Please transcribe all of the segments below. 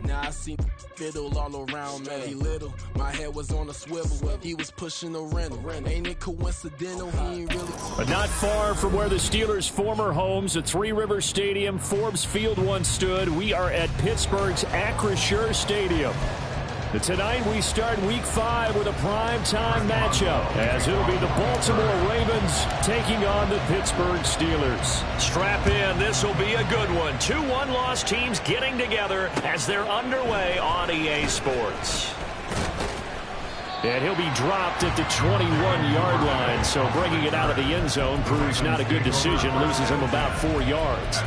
Now I see fiddle all around me. He little, my head was on a swivel. He was pushing a rental. Ain't it coincidental? He ain't really. But not far from where the Steelers' former homes at Three Rivers Stadium, Forbes Field once stood, we are at Pittsburgh's Acrisure Stadium. Tonight we start Week 5 with a primetime matchup, as it'll be the Baltimore Ravens taking on the Pittsburgh Steelers. Strap in, this will be a good one. 2 one-loss teams getting together as they're underway on EA Sports. And he'll be dropped at the 21-yard line, so bringing it out of the end zone proves not a good decision, loses him about 4 yards.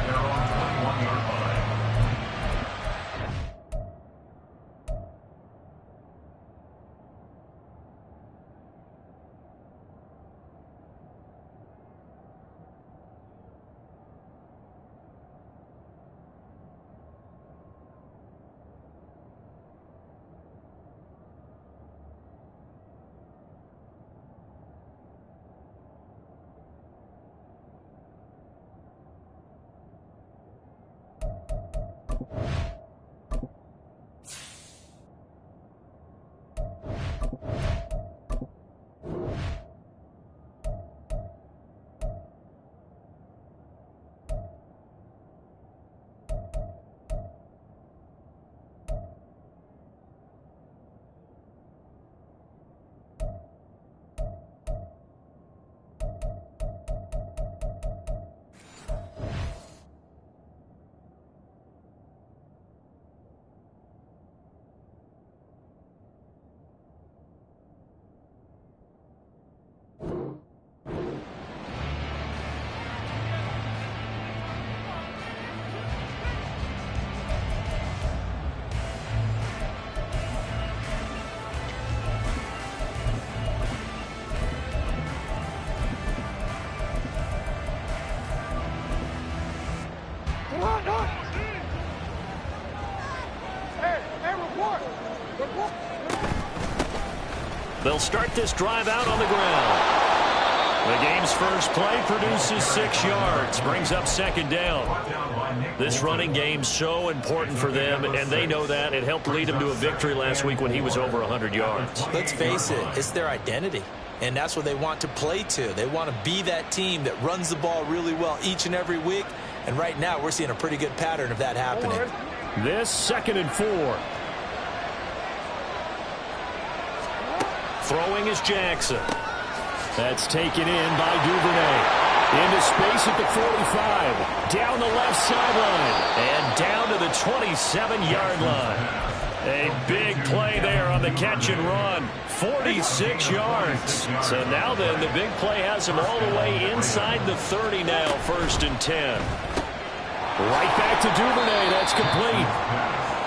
They'll start this drive out on the ground. The game's first play produces 6 yards, brings up second down. This running game's so important for them, and they know that. It helped lead them to a victory last week when he was over 100 yards. Let's face it, it's their identity, and that's what they want to play to. They want to be that team that runs the ball really well each and every week, and right now we're seeing a pretty good pattern of that happening. This 2nd and 4. Throwing is Jackson. That's taken in by Duvernay. Into space at the 45. Down the left sideline. And down to the 27-yard line. A big play there on the catch and run. 46 yards. So now then, the big play has him all the way inside the 30 now, 1st and 10. Right back to Duvernay. That's complete.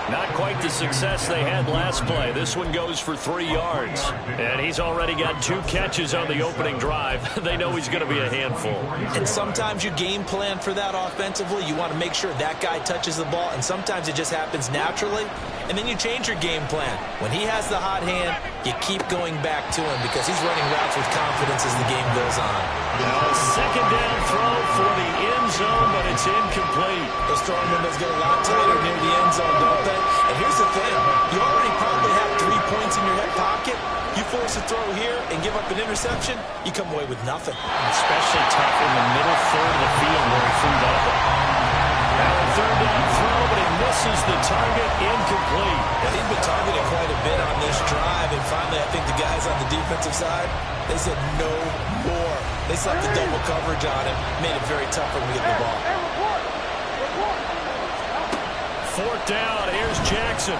Not quite the success they had last play. This one goes for 3 yards. And he's already got 2 catches on the opening drive. They know he's going to be a handful. And sometimes you game plan for that offensively. You want to make sure that guy touches the ball, and sometimes it just happens naturally. And then you change your game plan. When he has the hot hand, you keep going back to him because he's running routes with confidence as the game goes on. Now, second down throw for the end zone, but it's incomplete. Those throwing windows get a lot tighter near the end zone, don't they? And here's the thing. You already probably have 3 points in your hip pocket. You force a throw here and give up an interception, you come away with nothing. Especially tough in the middle third of the field where he threw that. Now a 3rd down throw, but he misses the target, incomplete. And he's been targeted quite a bit on this drive, and finally I think the guys on the defensive side, they said no more. They slapped the double coverage on him, made it very tough for him to get the ball. 4th down, here's Jackson.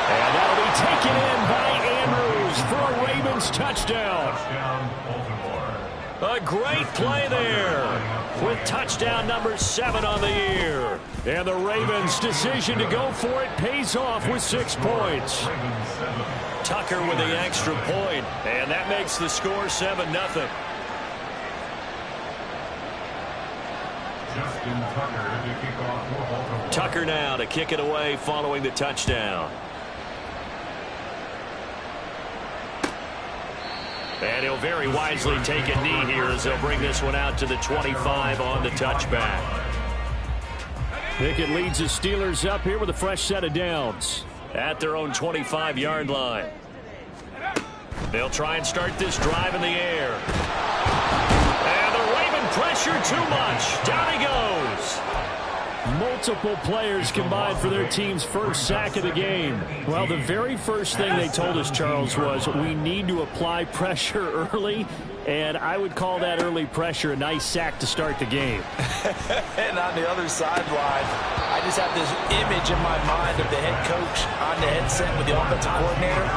And that'll be taken in by Andrews for a Ravens touchdown. A great play there with touchdown number 7 on the year. And the Ravens' decision to go for it pays off with 6 points. Tucker with the extra point, and that makes the score 7-0. Tucker now to kick it away following the touchdown. And he'll very wisely take a knee here as they'll bring this one out to the 25 on the touchback. Pickett leads the Steelers up here with a fresh set of downs at their own 25-yard line. They'll try and start this drive in the air. And the Raven pressure too much. Down he goes. Multiple players combined for their team's first sack of the game. Well, the very first thing they told us, Charles, was we need to apply pressure early, and I would call that early pressure a nice sack to start the game. And on the other sideline, I just have this image in my mind of the head coach on the headset with the offensive coordinator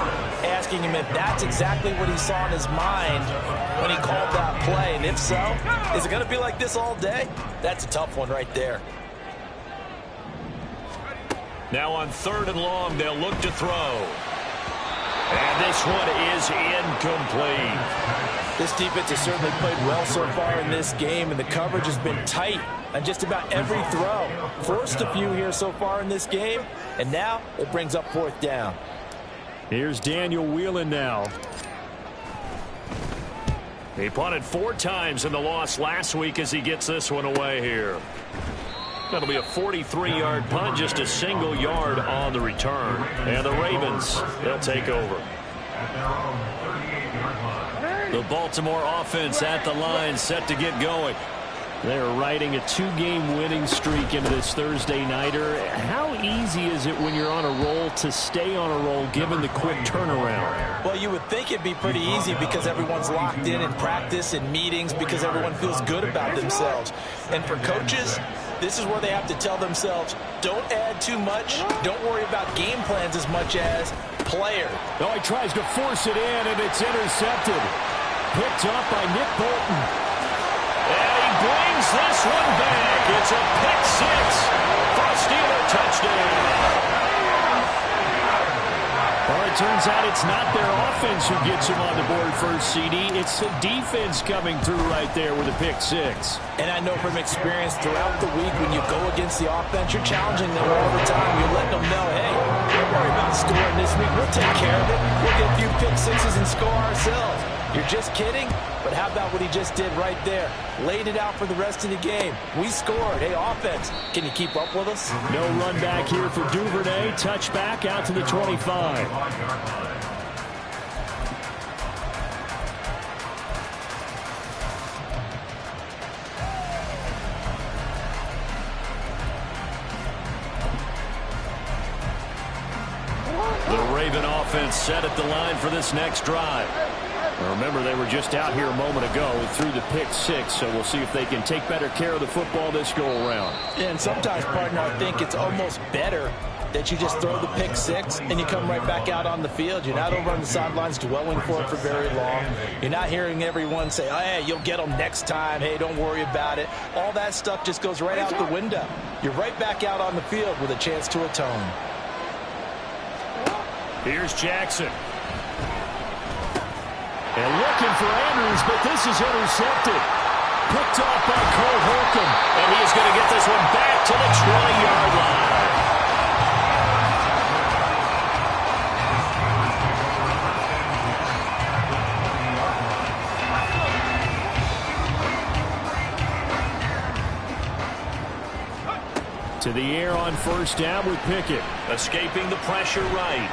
asking him if that's exactly what he saw in his mind when he called that play. And if so, is it going to be like this all day? That's a tough one right there. Now on 3rd and long, they'll look to throw. And this one is incomplete. This defense has certainly played well so far in this game, and the coverage has been tight on just about every throw. Forced a few here so far in this game, and now it brings up 4th down. Here's Daniel Whelan now. He punted 4 times in the loss last week as he gets this one away here. That'll be a 43-yard punt, just a single yard on the return. And the Ravens, they'll take over. The Baltimore offense at the line, set to get going. They're riding a 2-game winning streak into this Thursday nighter. How easy is it when you're on a roll to stay on a roll given the quick turnaround? Well, you would think it'd be pretty easy because everyone's locked in practice and meetings because everyone feels good about themselves. And for coaches, this is where they have to tell themselves, don't add too much, don't worry about game plans as much as player. Oh, he tries to force it in, and it's intercepted. Picked up by Nick Bolton. And he brings this one back. It's a pick 6 for a Steeler touchdown. Well, it turns out it's not their offense who gets them on the board first, CD. It's the defense coming through right there with a pick 6. And I know from experience throughout the week when you go against the offense, you're challenging them all the time. You're letting them know, hey, don't worry about scoring this week. We'll take care of it. We'll get a few pick 6s and score ourselves. You're just kidding? But how about what he just did right there? Laid it out for the rest of the game. We scored. Hey, offense, can you keep up with us? No run back here for Duvernay. Touchback out to the 25. The Raven offense set at the line for this next drive. Remember, they were just out here a moment ago through the pick 6, so we'll see if they can take better care of the football this go-around. And sometimes, partner, I think it's almost better that you just throw the pick 6 and you come right back out on the field. You're not over on the sidelines dwelling for it for very long. You're not hearing everyone say, oh, hey, you'll get them next time. Hey, don't worry about it. All that stuff just goes right out the window. You're right back out on the field with a chance to atone. Here's Jackson. And looking for Andrews, but this is intercepted. Picked off by Cole Holcomb. And he's going to get this one back to the 20-yard line. To the air on first down with Pickett. Escaping the pressure right.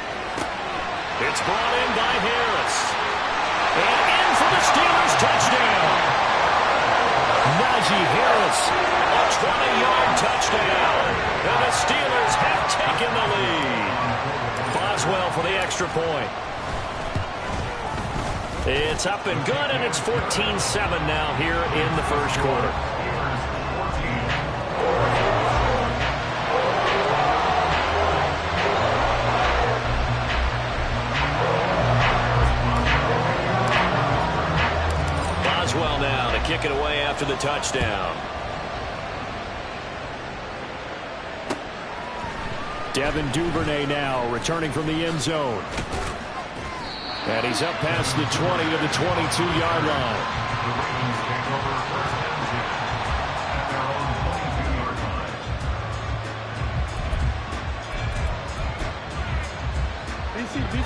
It's brought in by Harris. And in for the Steelers touchdown. Najee Harris, a 20-yard touchdown. And the Steelers have taken the lead. Boswell for the extra point. It's up and good, and it's 14-7 now here in the first quarter. Boswell now to kick it away after the touchdown. Devin Duvernay now returning from the end zone. And he's up past the 20 to the 22-yard line.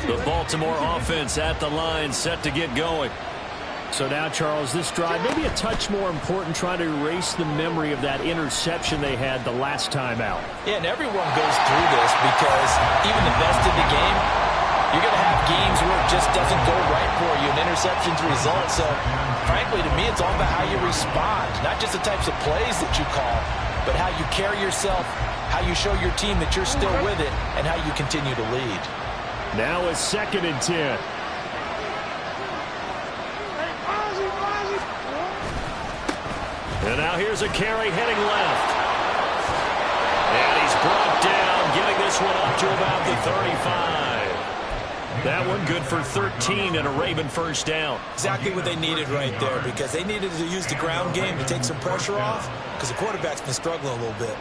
The Baltimore offense at the line, set to get going. So now, Charles, this drive maybe a touch more important, trying to erase the memory of that interception they had the last time out. Yeah, and everyone goes through this because even the best in the game, you're going to have games where it just doesn't go right for you, and interceptions result. So, frankly, to me, it's all about how you respond, not just the types of plays that you call, but how you carry yourself, how you show your team that you're still with it, and how you continue to lead. Now it's 2nd and 10. And now here's a carry heading left. And he's brought down, getting this one up to about the 35. That one good for 13 and a Raven first down. Exactly what they needed right there, because they needed to use the ground game to take some pressure off, because the quarterback's been struggling a little bit.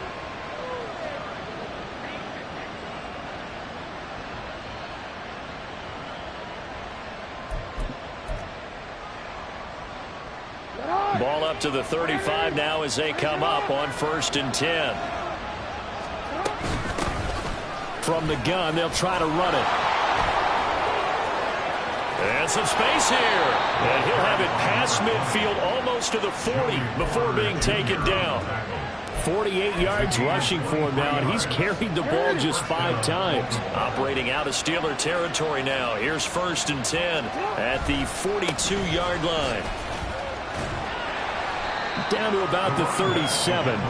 Ball up to the 35 now as they come up on 1st and 10. From the gun, they'll try to run it. And some space here. And he'll have it past midfield almost to the 40 before being taken down. 48 yards rushing for him now, and he's carried the ball just 5 times. Operating out of Steeler territory now. Here's 1st and 10 at the 42-yard line. Down to about the 37.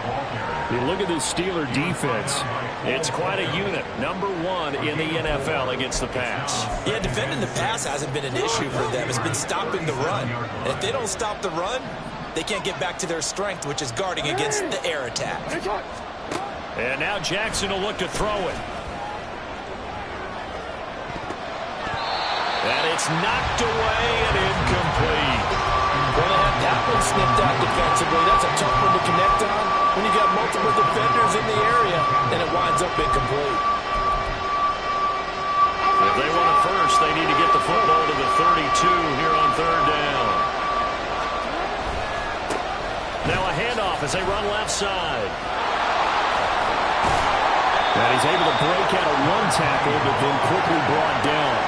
You look at this Steeler defense. It's quite a unit. Number 1 in the NFL against the pass. Yeah, defending the pass hasn't been an issue for them. It's been stopping the run. And if they don't stop the run, they can't get back to their strength, which is guarding against the air attack. And now Jackson will look to throw it. And it's knocked away and incomplete. Well, they had that one snipped out defensively. That's a tough one to connect on when you got multiple defenders in the area, and it winds up incomplete. If they want it first, they need to get the football to the 32 here on 3rd down. Now a handoff as they run left side. And he's able to break out a one tackle, but then quickly brought down.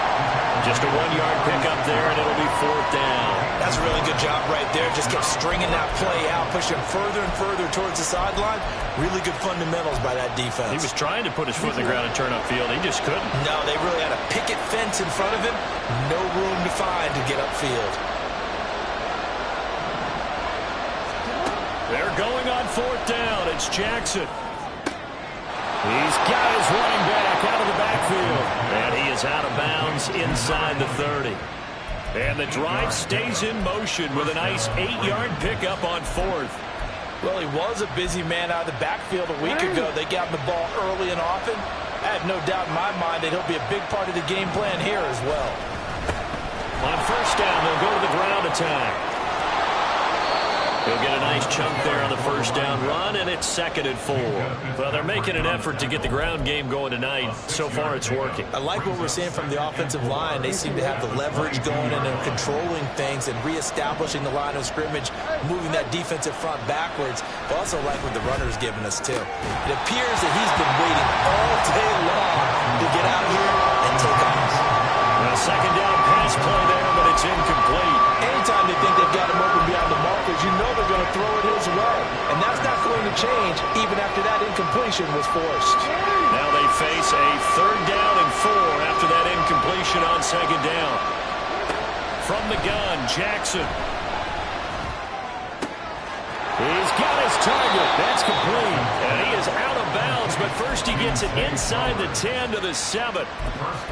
Just a 1-yard pickup there, and it'll be 4th down. That's a really good job right there. Just kept stringing that play out, pushing further and further towards the sideline. Really good fundamentals by that defense. He was trying to put his foot in the ground and turn upfield. He just couldn't. No, they really had a picket fence in front of him. No room to find to get upfield. They're going on 4th down. It's Jackson. He's got his running back out of the backfield. And he is out of bounds inside the 30. And the drive stays in motion with a nice 8-yard pickup on 4th. Well, he was a busy man out of the backfield a week ago. They got him the ball early and often. I have no doubt in my mind that he'll be a big part of the game plan here as well. On 1st down, they'll go to the ground attack. He'll get a nice chunk there on the 1st down run, and it's 2nd and 4. Well, they're making an effort to get the ground game going tonight. So far, it's working. I like what we're seeing from the offensive line. They seem to have the leverage going and they're controlling things and reestablishing the line of scrimmage, moving that defensive front backwards. I also like what the runner's giving us, too. It appears that he's been waiting all day long to get out here and take off. Well, 2nd down pass play there, but it's incomplete. Anytime they think they've got him open beyond the markers, you know they're going to throw it his way. And that's not going to change even after that incompletion was forced. Now they face a 3rd down and 4 after that incompletion on 2nd down. From the gun, Jackson. He's got his target. That's complete. And he is out of bounds, but first he gets it inside the 10 to the 7.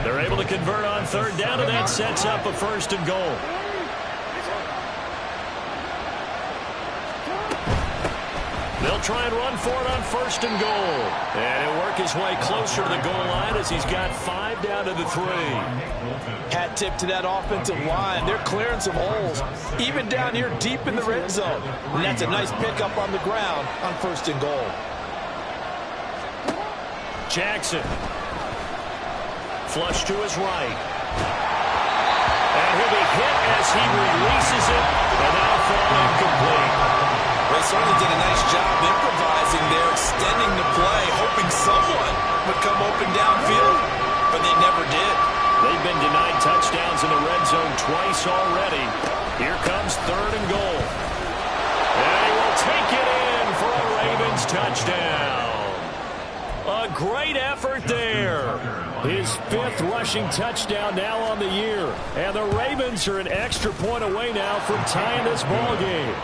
They're able to convert on 3rd down, and that sets up a 1st and goal. They'll try and run for it on 1st and goal. And he'll work his way closer to the goal line as he's got 5 down to the 3. Hat tip to that offensive line. They're clearing some holes, even down here deep in the red zone. And that's a nice pickup on the ground on 1st and goal. Jackson. Flush to his right. And he'll be hit as he releases it. And that'll fall incomplete. They certainly did a nice job improvising there, extending the play, hoping someone would come open downfield, but they never did. They've been denied touchdowns in the red zone twice already. Here comes 3rd and goal. And he will take it in for a Ravens touchdown. A great effort there. His 5th rushing touchdown now on the year. And the Ravens are an extra point away now from tying this ball game.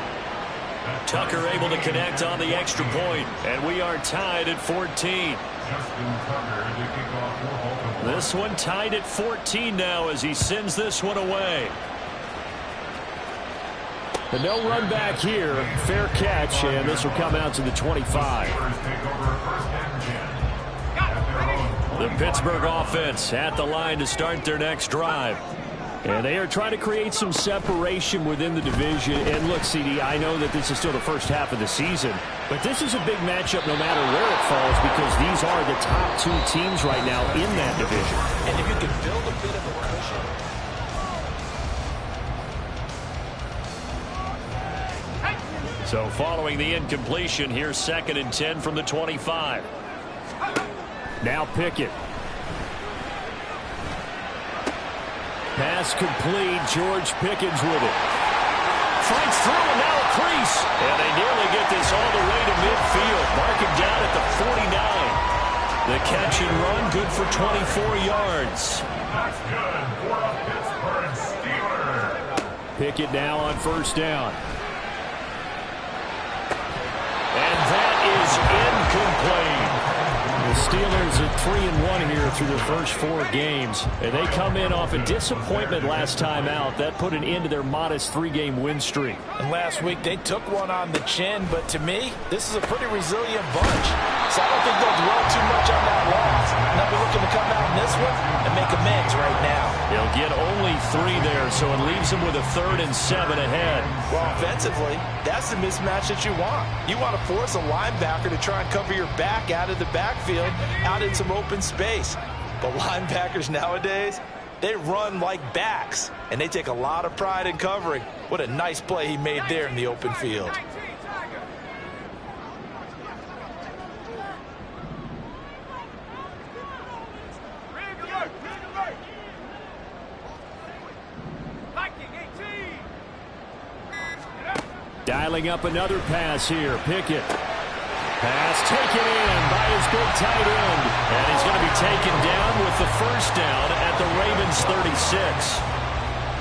Tucker able to connect on the extra point, and we are tied at 14. This one tied at 14 now as he sends this one away. But no run back here. Fair catch, and this will come out to the 25. The Pittsburgh offense at the line to start their next drive. And they are trying to create some separation within the division. And look, CD, I know that this is still the first half of the season, but this is a big matchup no matter where it falls because these are the top 2 teams right now in that division. And if you can build a bit of a cushion. So following the incompletion, here's 2nd and 10 from the 25. Now Pickett. Pass complete. George Pickens with it. Fights through and now a crease. And they nearly get this all the way to midfield. Mark him down at the 49. The catch and run good for 24 yards. That's good for a Pittsburgh Steelers. Pickett now on 1st down. And that is incomplete. The Steelers are 3-1 here through their first 4 games. And they come in off a disappointment last time out. That put an end to their modest 3-game win streak. And last week they took one on the chin, but to me, this is a pretty resilient bunch. So I don't think they'll dwell too much on that loss. And they'll be looking to come out in this one and make amends right now. They'll get only 3 there, so it leaves them with a 3rd and 7 ahead. Well, offensively, that's the mismatch that you want. You want to force a linebacker to try and cover your back out of the backfield, out in some open space. But linebackers nowadays, they run like backs, and they take a lot of pride in covering. What a nice play he made there in the open field. Dialing up another pass here. Pickett. Pass taken in by his big tight end. And he's going to be taken down with the 1st down at the Ravens 36.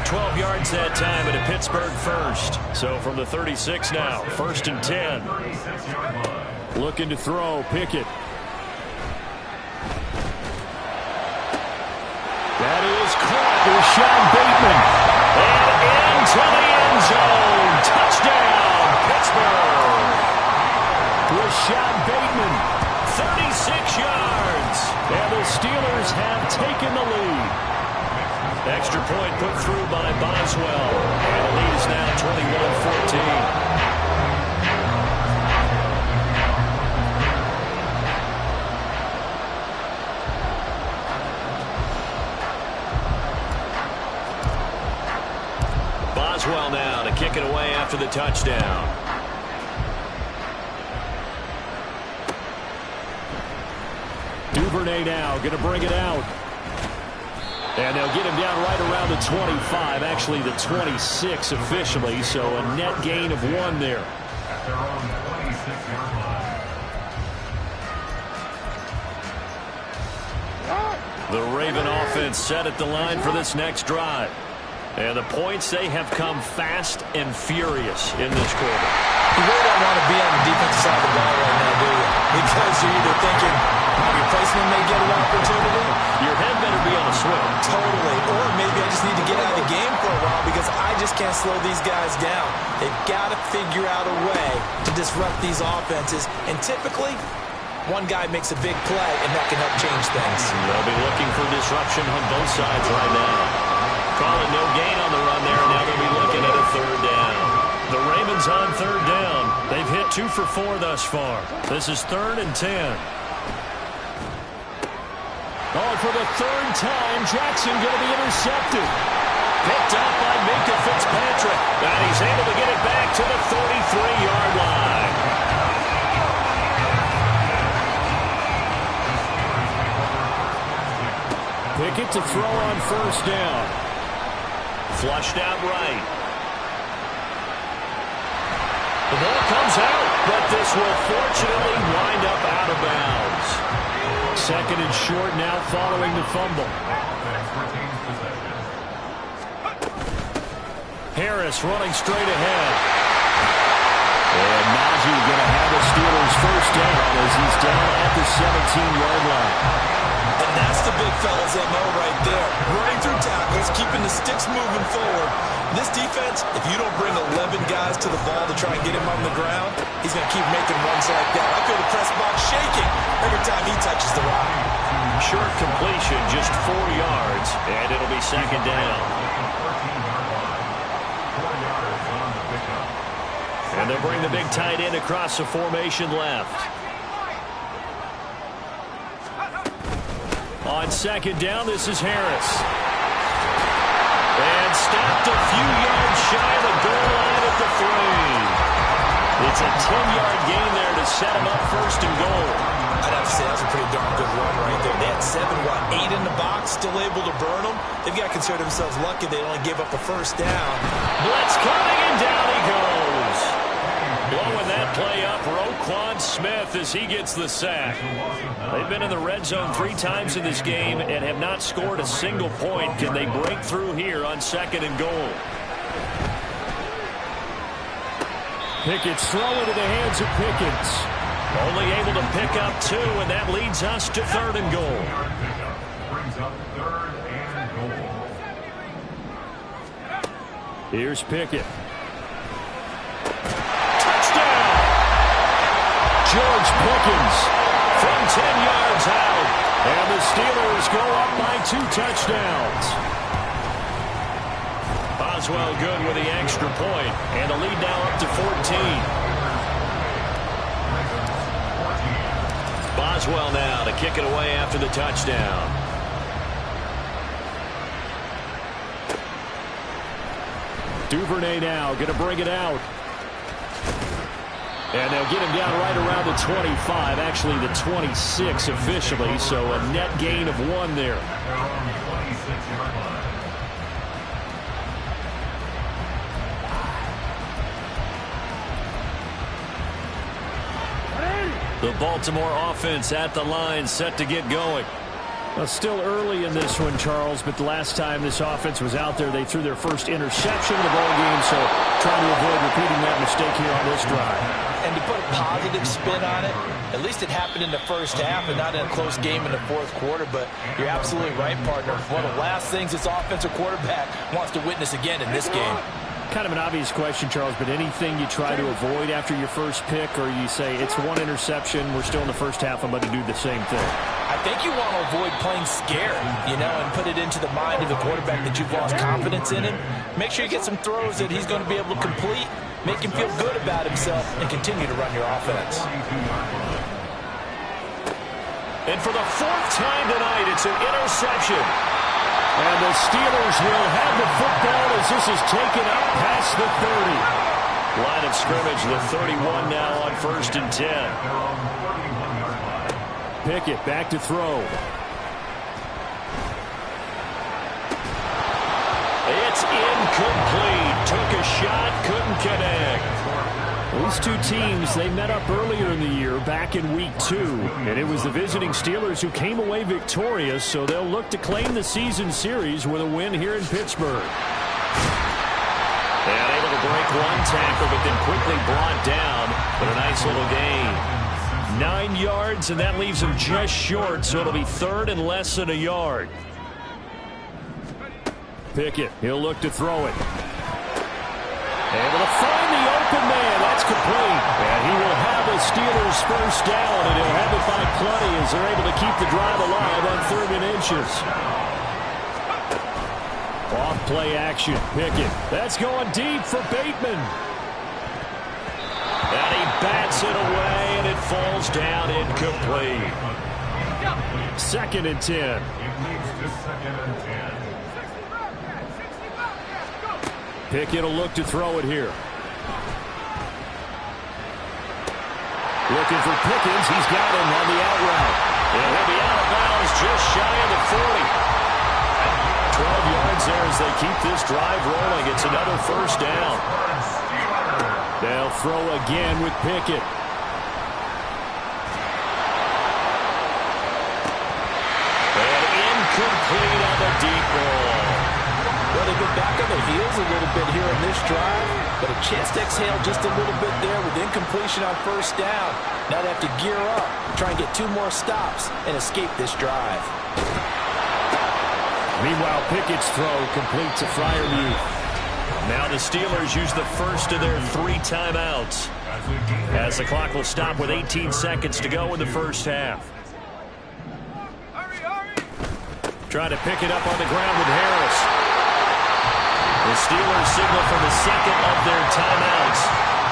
12 yards that time at a Pittsburgh 1st. So from the 36 now, 1st and 10. Looking to throw. Pickett. That is caught. Rashawn Bateman. And into the end zone. Touchdown, Pittsburgh. Rashawn Bateman, 36 yards. And the Steelers have taken the lead. Extra point put through by Boswell. And the lead is now 21-14. Boswell now to kick it away after the touchdown. Duvernay now going to bring it out. And they'll get him down right around the 25, actually the 26 officially, so a net gain of 1 there. At their own 26-yard line. The Raven offense set at the line for this next drive. And the points, they have come fast and furious in this quarter. You really don't want to be on the defensive side of the ball right now, do you? Because you're either thinking my replacement may get an opportunity. Your head better be on a swivel. Totally. Or maybe I just need to get out of the game for a while because I just can't slow these guys down. They've got to figure out a way to disrupt these offenses. And typically, one guy makes a big play, and that can help change things. They'll be looking for disruption on both sides right now. Calling no gain on the run there, and now they'll be looking at a 3rd down. The Ravens on 3rd down. They've hit 2 for 4 thus far. This is 3rd and 10. Oh, for the 3rd time, Jackson going to be intercepted. Picked up by Minkah Fitzpatrick. And he's able to get it back to the 33-yard line. Pickett to throw on first down. Flushed out right. The ball comes out, but this will fortunately wind up out of bounds. Second and short now following the fumble. Harris running straight ahead. And Najee going to have the Steelers first down as he's down at the 17-yard line. And that's the big fella's MO right there. Running through tackles, keeping the sticks moving forward. This defense, if you don't bring 11 guys to the ball to try and get him on the ground, he's going to keep making runs like that. I feel the press box shaking every time he touches the rock. Short completion, just 4 yards, and it'll be second down. And they'll bring the big tight end across the formation left. On second down, this is Harris. And stopped a few yards shy of the goal line at the 3. It's a 10-yard gain there to set him up first and goal. I'd have to say that's a pretty darn good run right there. They had 8 in the box, still able to burn them. They've got to consider themselves lucky they only gave up a first down. Blitz coming, and down he goes. Blowing that play up, Roquan Smith as he gets the sack. They've been in the red zone 3 times in this game and have not scored a single point. Can they break through here on second and goal? Pickett's throw into the hands of Pickens. Only able to pick up 2, and that leads us to third and goal. Brings up third and goal. Here's Pickett. George Pickens from 10 yards out. And the Steelers go up by 2 touchdowns. Boswell good with the extra point. And the lead now up to 14. Boswell now to kick it away after the touchdown. Duvernay now going to bring it out. And they'll get him down right around the 25, actually the 26 officially, so a net gain of 1 there. The Baltimore offense at the line, set to get going. Well, still early in this one, Charles, but the last time this offense was out there, they threw their first interception of the ball game, so trying to avoid repeating that mistake here on this drive. And to put a positive spin on it, at least it happened in the first half and not in a close game in the fourth quarter, but you're absolutely right, partner. One of the last things this offensive quarterback wants to witness again in this game. Kind of an obvious question, Charles, but anything you try to avoid after your first pick, or you say it's 1 interception, we're still in the first half, I'm about to do the same thing? I think you want to avoid playing scared, and put it into the mind of the quarterback that you've lost confidence in him. Make sure you get some throws that he's going to be able to complete, make him feel good about himself, and continue to run your offense. And for the 4th time tonight, it's an interception. And the Steelers will have the football as this is taken up past the 30. Line of scrimmage, the 31 now on 1st and 10. Pickett back to throw. It's incomplete. Took a shot, couldn't connect. These 2 teams, they met up earlier in the year, back in week 2. And it was the visiting Steelers who came away victorious, so they'll look to claim the season series with a win here in Pittsburgh. And able to break 1 tackle, but then quickly brought down. But a nice little gain. 9 yards, and that leaves him just short, so it'll be 3rd and less than a yard. Pickett, he'll look to throw it. Able to find the open man. That's complete. And he will have the Steelers first down, and he'll have it by plenty as they're able to keep the drive alive on 3rd and inches. Off play action. Pickett. That's going deep for Bateman. And he bats it away, and it falls down incomplete. 2nd and 10. Pickett will look to throw it here. Looking for Pickens. He's got him on the out route. And he'll be out of bounds just shy of the 40. there as they keep this drive rolling. It's another first down. They'll throw again with Pickett. And incomplete on the deep ball. Well, they've been back on their heels a little bit here in this drive, but a chance to exhale just a little bit there with incompletion on first down. Now they have to gear up, try and get 2 more stops, and escape this drive. Meanwhile, Pickett's throw complete to Freiermuth. Now the Steelers use the first of their 3 timeouts, as the clock will stop with 18 seconds to go in the first half. Trying to pick it up on the ground with Harris. The Steelers signal for the second of their timeouts.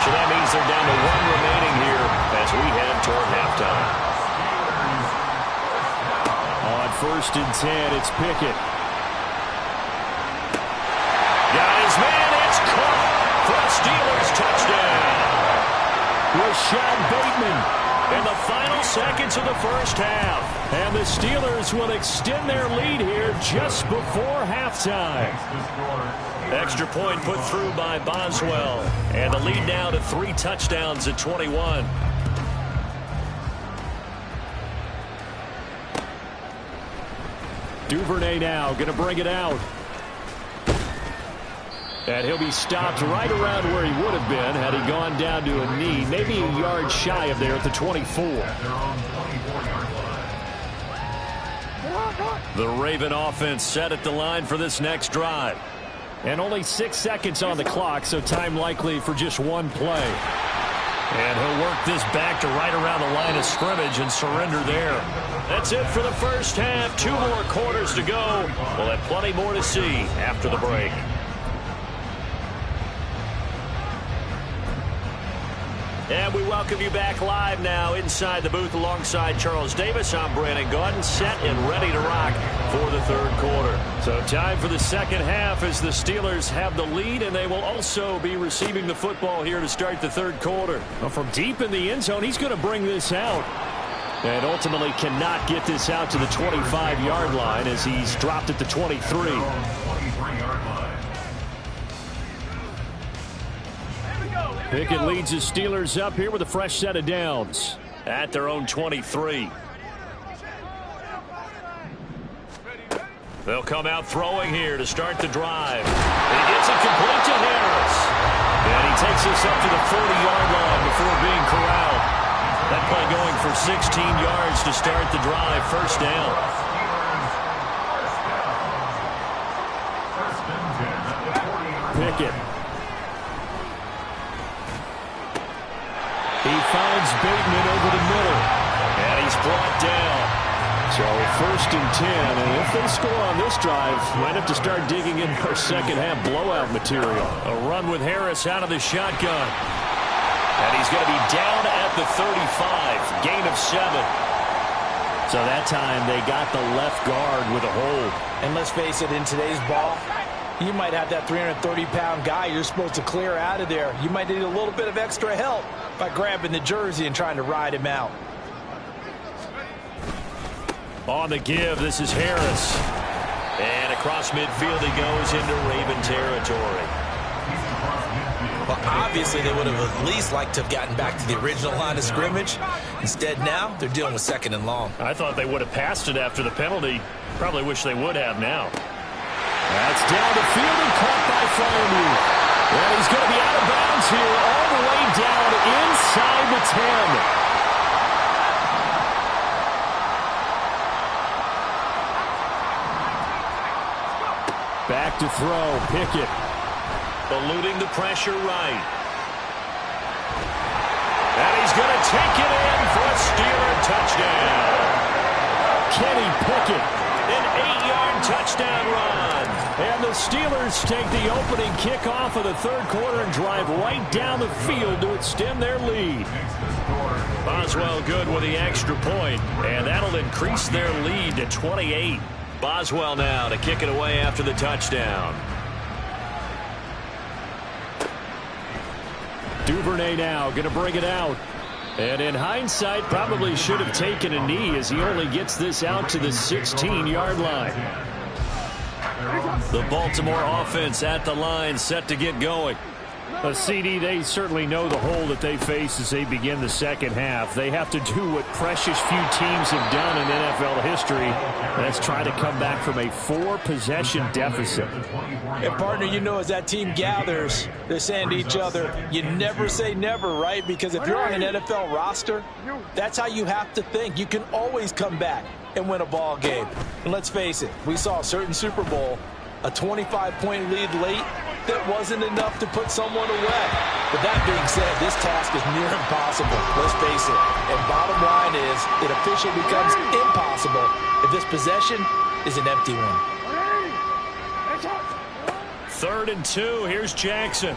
So that means they're down to 1 remaining here as we head toward halftime. On 1st and 10, it's Pickett. Got his man, it's caught for a Steelers touchdown. Rashad Bateman in the final seconds of the first half. And the Steelers will extend their lead here just before halftime. Extra point put through by Boswell. And the lead now to 3 touchdowns at 21. Duvernay now going to bring it out. And he'll be stopped right around where he would have been had he gone down to a knee, maybe a yard shy of there at the 24. The Raven offense set at the line for this next drive. And only 6 seconds on the clock, so time likely for just 1 play. And he'll work this back to right around the line of scrimmage and surrender there. That's it for the first half. 2 more quarters to go. We'll have plenty more to see after the break. And we welcome you back live now inside the booth alongside Charles Davis. I'm Brandon Gaudin, set and ready to rock for the 3rd quarter. So time for the second half as the Steelers have the lead, and they will also be receiving the football here to start the 3rd quarter. Well, from deep in the end zone, he's going to bring this out. And ultimately cannot get this out to the 25-yard line as he's dropped at the 23. Pickett leads the Steelers up here with a fresh set of downs at their own 23. They'll come out throwing here to start the drive. He gets it complete to Harris. And he takes us up to the 40-yard line before being corralled. That play going for 16 yards to start the drive. First down. Pickett. He finds Bateman over the middle. And he's brought down. So 1st and 10. And if they score on this drive, might have to start digging in for second half blowout material. A run with Harris out of the shotgun. And he's going to be down at the 35. Gain of 7. So that time they got the left guard with a hold. And let's face it, in today's ball, you might have that 330-pound guy you're supposed to clear out of there. You might need a little bit of extra help by grabbing the jersey and trying to ride him out. On the give, this is Harris. And across midfield he goes into Raven territory. Well, obviously they would have at least liked to have gotten back to the original line of scrimmage. Instead now, they're dealing with 2nd and long. I thought they would have passed it after the penalty. Probably wish they would have now. That's down the field and caught by Freiermuth. And he's going to be out of bounds here all the way down inside the 10. Back to throw, Pickett. Eluding the pressure right. And he's going to take it in for a Steeler touchdown. Kenny Pickett, an 8-yard touchdown run. And the Steelers take the opening kickoff of the 3rd quarter and drive right down the field to extend their lead. Boswell good with the extra point, and that'll increase their lead to 28. Boswell now to kick it away after the touchdown. Duvernay now going to bring it out. And in hindsight, probably should have taken a knee as he only gets this out to the 16-yard line. The Baltimore offense at the line, set to get going. CD, they certainly know the hole that they face as they begin the second half. They have to do what precious few teams have done in NFL history. That's try to come back from a 4-possession deficit. And, partner, you know, as that team gathers, they're saying to each other, you never say never, right? Because if you're on an NFL roster, that's how you have to think. You can always come back and win a ball game. And let's face it, we saw a certain Super Bowl, a 25-point lead late, that wasn't enough to put someone away. But that being said, this task is near impossible. Let's face it. And bottom line is, it officially becomes impossible if this possession is an empty one. 3rd and 2. Here's Jackson.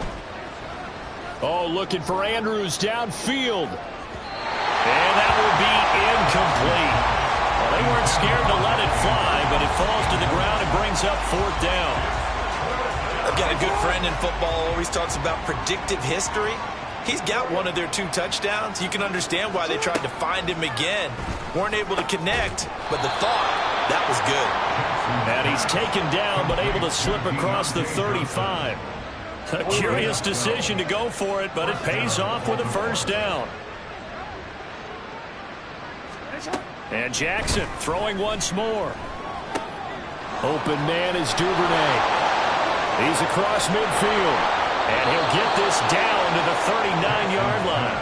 Oh, looking for Andrews downfield. And that will be incomplete. Well, they weren't scared to let it fly, but it falls to the ground and brings up 4th down. I've got a good friend in football, always talks about predictive history. He's got one of their 2 touchdowns. You can understand why they tried to find him again. Weren't able to connect, but the thought, that was good. And he's taken down, but able to slip across the 35. A curious decision to go for it, but it pays off with a 1st down. And Jackson throwing once more. Open man is Duvernay. He's across midfield, and he'll get this down to the 39-yard line.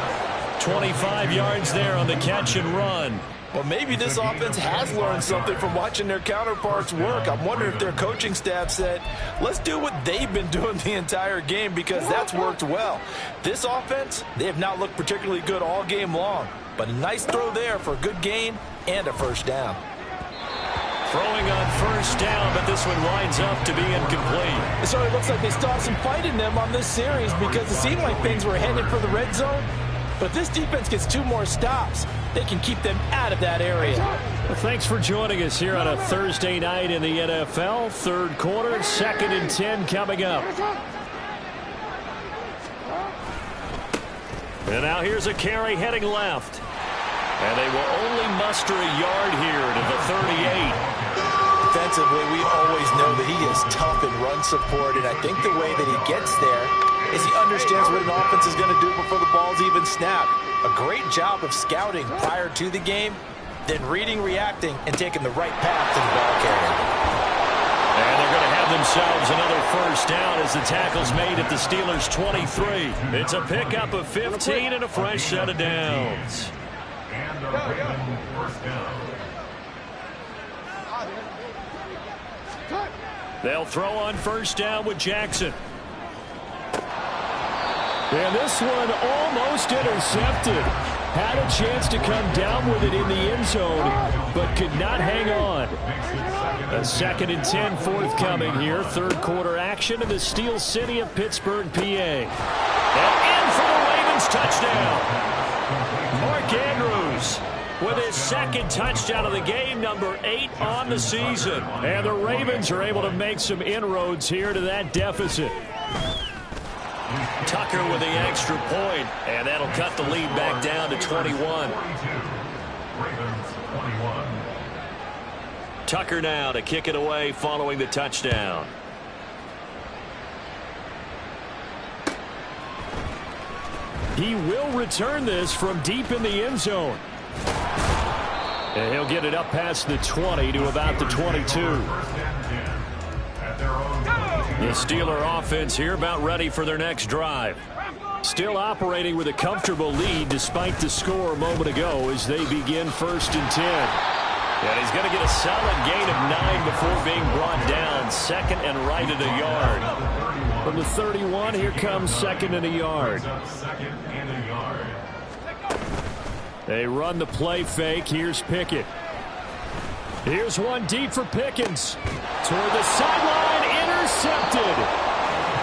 25 yards there on the catch and run. Well, maybe this offense has learned something from watching their counterparts work. I'm wondering if their coaching staff said, let's do what they've been doing the entire game, because that's worked well. This offense, they have not looked particularly good all game long, but a nice throw there for a good gain and a 1st down. Throwing on 1st down, but this one winds up to be incomplete. It certainly looks like they still have some fight in them on this series, because it seemed like things were headed for the red zone. But if this defense gets 2 more stops, they can keep them out of that area. Well, thanks for joining us here on a Thursday night in the NFL. 3rd quarter, 2nd and 10 coming up. And now here's a carry heading left. And they will only muster a yard here to the 38. Defensively, we always know that he is tough in run support, and I think the way that he gets there is he understands what an offense is going to do before the ball's even snapped. A great job of scouting prior to the game, then reading, reacting, and taking the right path to the ball carrier. And they're going to have themselves another 1st down as the tackle's made at the Steelers' 23. It's a pickup of 15 and a fresh set of downs. And a Raven 1st down. They'll throw on 1st down with Jackson. And this one almost intercepted. Had a chance to come down with it in the end zone, but could not hang on. A 2nd and 10 forthcoming here. 3rd quarter action in the Steel City of Pittsburgh, PA. And in for the Ravens touchdown. Mark Andrews with his 2nd touchdown of the game, number 8 on the season. And the Ravens are able to make some inroads here to that deficit. Tucker with the extra point, and that'll cut the lead back down to 21. Tucker now to kick it away following the touchdown. He will return this from deep in the end zone. And he'll get it up past the 20 to about the 22. The Steeler offense here about ready for their next drive. Still operating with a comfortable lead despite the score a moment ago as they begin 1st and 10. And he's going to get a solid gain of 9 before being brought down. 2nd and right at a yard. From the 31, here comes 2nd and a yard. They run the play fake. Here's Pickett. Here's one deep for Pickens. Toward the sideline, intercepted.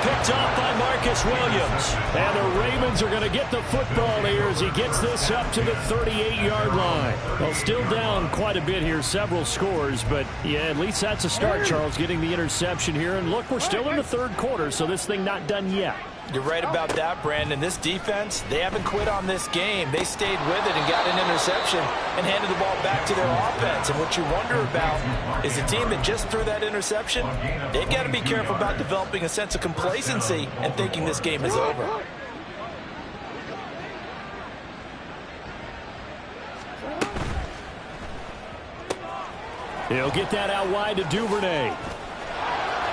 Picked off by Marcus Williams. And the Ravens are going to get the football here as he gets this up to the 38-yard line. Well, still down quite a bit here, several scores, but yeah, at least that's a start, Charles, getting the interception here. And look, we're still in the 3rd quarter, so this thing not done yet. You're right about that, Brandon. This defense, they haven't quit on this game. They stayed with it and got an interception and handed the ball back to their offense. And what you wonder about is a team that just threw that interception, they've got to be careful about developing a sense of complacency and thinking this game is over. He'll get that out wide to Duvernay.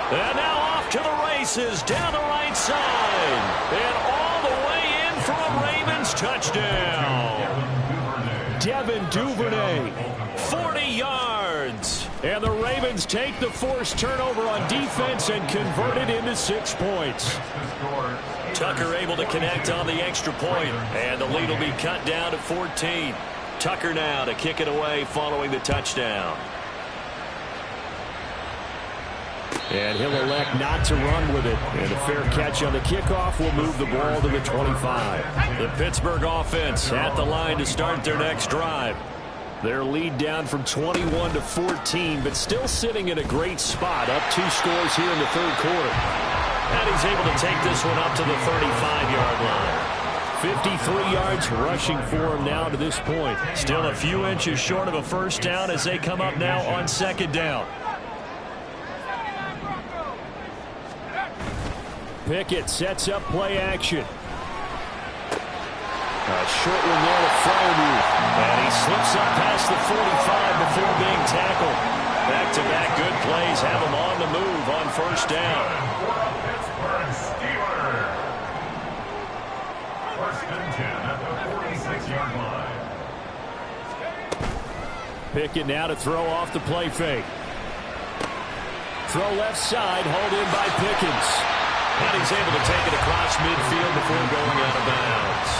And now off to the races, down the right side. And all the way in for a Ravens touchdown. Devin Duvernay, 40 yards. And the Ravens take the forced turnover on defense and convert it into 6 points. Tucker able to connect on the extra point, and the lead will be cut down to 14. Tucker now to kick it away following the touchdown. And he'll elect not to run with it. And a fair catch on the kickoff will move the ball to the 25. The Pittsburgh offense at the line to start their next drive. Their lead down from 21 to 14, but still sitting in a great spot, up 2 scores here in the third quarter. And he's able to take this one up to the 35-yard line. 53 yards rushing for him now to this point. Still a few inches short of a first down as they come up now on second down. Pickett sets up play action. A short one there to Freiermuth. And he slips up past the 45 before being tackled. Back-to-back good plays have him on the move on first down. Pittsburgh Steelers. First and 10 at the 46-yard line. Pickett now to throw off the play fake. Throw left side, hauled in by Pickens. And he's able to take it across midfield before going out of bounds.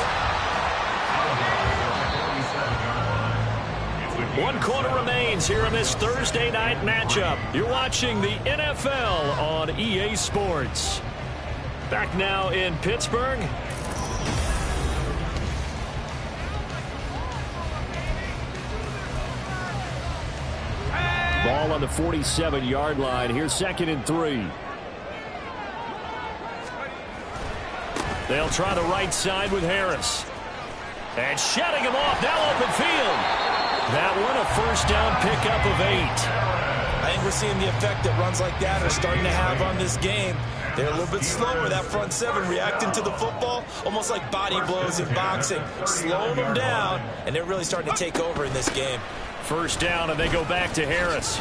1 quarter remains here in this Thursday night matchup. You're watching the NFL on EA Sports. Back now in Pittsburgh. Ball on the 47-yard line. Here's 2nd and 3. They'll try the right side with Harris. And shutting him off, now open field. That one a first down pickup of 8. I think we're seeing the effect that runs like that are starting to have on this game. They're a little bit slower, that front 7, reacting to the football, almost like body blows in boxing, slowing them down, and they're really starting to take over in this game. First down, and they go back to Harris.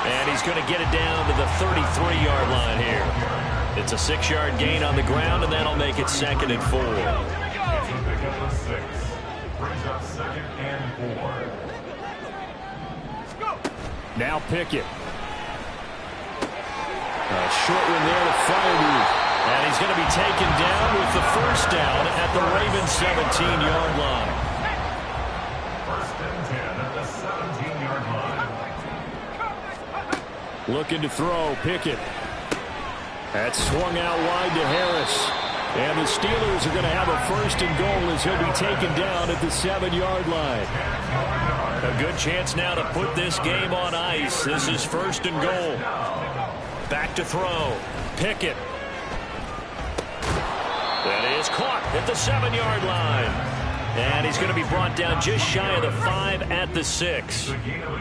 And he's going to get it down to the 33-yard line here. It's a 6-yard gain on the ground, and that'll make it 2nd and 4. Now Pickett. A short one there to Freiermuth. And he's going to be taken down with the first down at the Ravens 17-yard line. First and 10 at the 17-yard line. Looking to throw, Pickett. That's swung out wide to Harris. And the Steelers are going to have a first and goal as he'll be taken down at the 7-yard line. A good chance now to put this game on ice. This is first and goal. Back to throw. Pickett. That is caught at the 7-yard line. And he's going to be brought down just shy of the 5 at the 6.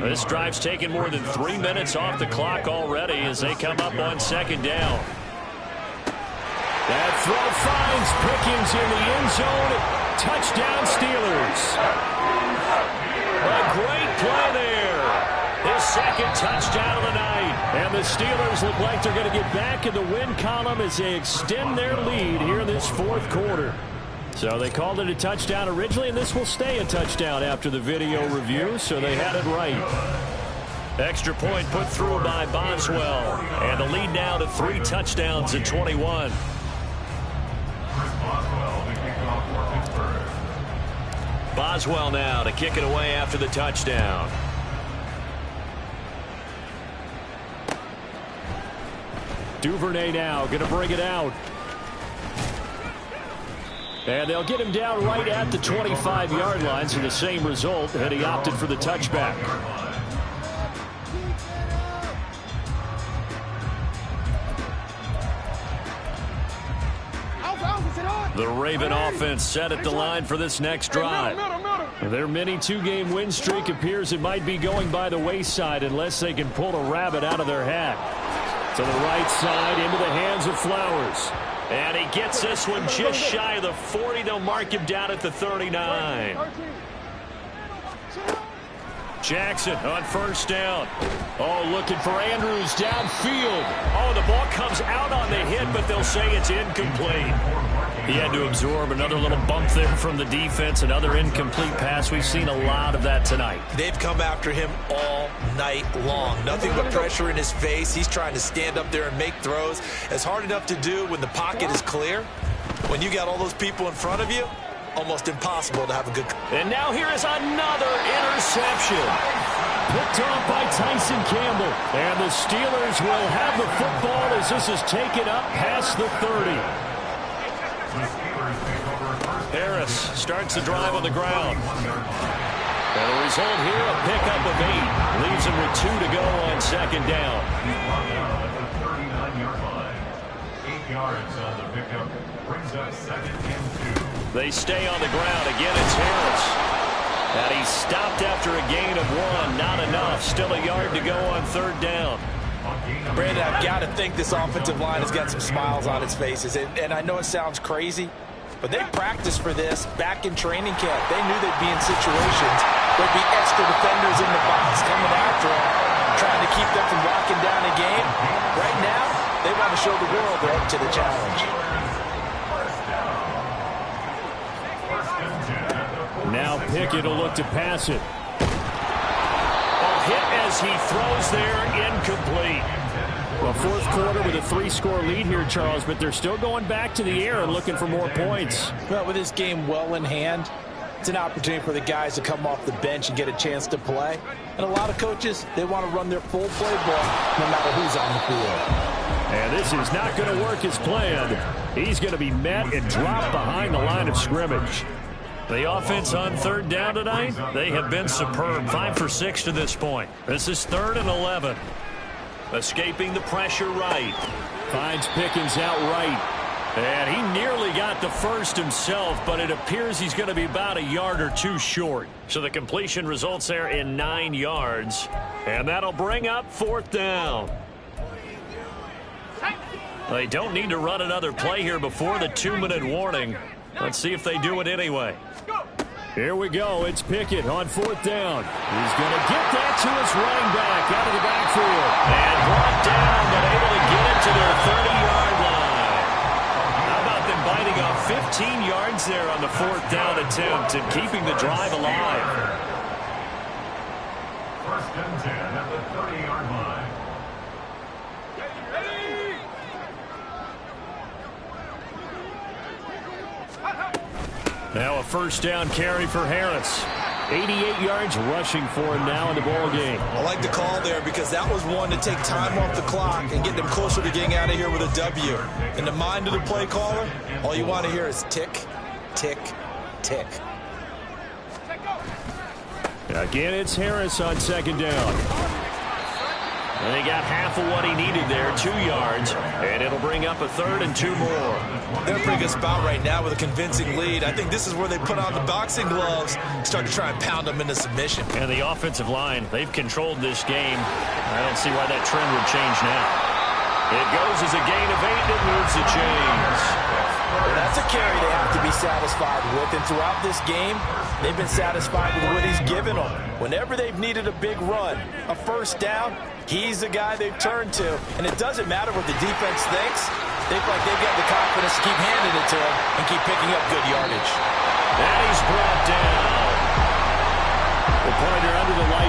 This drive's taken more than 3 minutes off the clock already as they come up on second down. That throw finds Pickens in the end zone. Touchdown Steelers. A great play there. His 2nd touchdown of the night. And the Steelers look like they're going to get back in the win column as they extend their lead here in this 4th quarter. So they called it a touchdown originally, and this will stay a touchdown after the video review, so they had it right. Extra point put through by Boswell. And the lead now to 3 touchdowns at 21. Boswell now to kick it away after the touchdown. Duvernay now going to bring it out. And they'll get him down right at the 25-yard line, so the same result, and he opted for the touchback. The Raven offense set at the line for this next drive. Their mini two-game win streak appears it might be going by the wayside unless they can pull a rabbit out of their hat. To the right side, into the hands of Flowers. And he gets this one just shy of the 40. They'll mark him down at the 39. Jackson on first down. Oh, looking for Andrews downfield. Oh, the ball comes out on the hit, but they'll say it's incomplete. He had to absorb another little bump there from the defense, another incomplete pass. We've seen a lot of that tonight. They've come after him all night long. Nothing but pressure in his face. He's trying to stand up there and make throws. It's hard enough to do when the pocket is clear. When you got all those people in front of you, almost impossible to have a good... And now here is another interception. Picked off by Tyson Campbell. And the Steelers will have the football as this is taken up past the 30. Harris starts the drive on the ground. And the result here, a pickup of 8. Leaves him with 2 to go on second down. At the 39-yard line. 8 yards on the pickup. Brings up 2nd and 2. They stay on the ground. Again, it's Harris. And he's stopped after a gain of 1. Not enough. Still a yard to go on third down. Brandon, I've got to think this offensive line has got some smiles on its faces. And I know it sounds crazy, but they practiced for this back in training camp. They knew they'd be in situations where there'd be extra defenders in the box coming after them, trying to keep them from locking down a game. Right now, they want to show the world they're up to the challenge. Now Pickett will look to pass it. Hit as he throws there, incomplete. Well, fourth quarter with a 3-score lead here, Charles, but they're still going back to the air and looking for more points. Well, with this game well in hand, it's an opportunity for the guys to come off the bench and get a chance to play. And a lot of coaches, they want to run their full playbook no matter who's on the field. And this is not going to work as planned. He's going to be met and dropped behind the line of scrimmage. The offense on third down tonight, they have been superb. 5 for 6 to this point. This is 3rd and 11. Escaping the pressure right. Finds Pickens out right. And he nearly got the first himself, but it appears he's going to be about a yard or 2 short. So the completion results there in 9 yards. And that'll bring up 4th down. They don't need to run another play here before the 2-minute warning. Let's see if they do it anyway. Here we go. It's Pickett on 4th down. He's going to get that to his running back out of the backfield. And brought down, but able to get it to their 30-yard line. How about them biting off 15 yards there on the 4th down attempt and keeping the drive alive? 1st and 10 at the 30-yard line. Now a first down carry for Harris. 88 yards rushing for him now in the ball game. I like the call there because that was one to take time off the clock and get them closer to getting out of here with a W. In the mind of the play caller, all you want to hear is tick, tick, tick. Again, it's Harris on 2nd down. And he got half of what he needed there, 2 yards, and it'll bring up a 3rd and 2 more. They're in a pretty good spot right now with a convincing lead. I think this is where they put on the boxing gloves, start to try and pound them into submission. And the offensive line, they've controlled this game. I don't see why that trend would change now. It goes as a gain of 8 that moves the chains. Well, that's a carry they have to be satisfied with, and throughout this game, they've been satisfied with what he's given them. Whenever they've needed a big run, a first down, he's the guy they've turned to. And it doesn't matter what the defense thinks. They feel like they've got the confidence to keep handing it to him and keep picking up good yardage. And he's brought down. The pointer under the lights.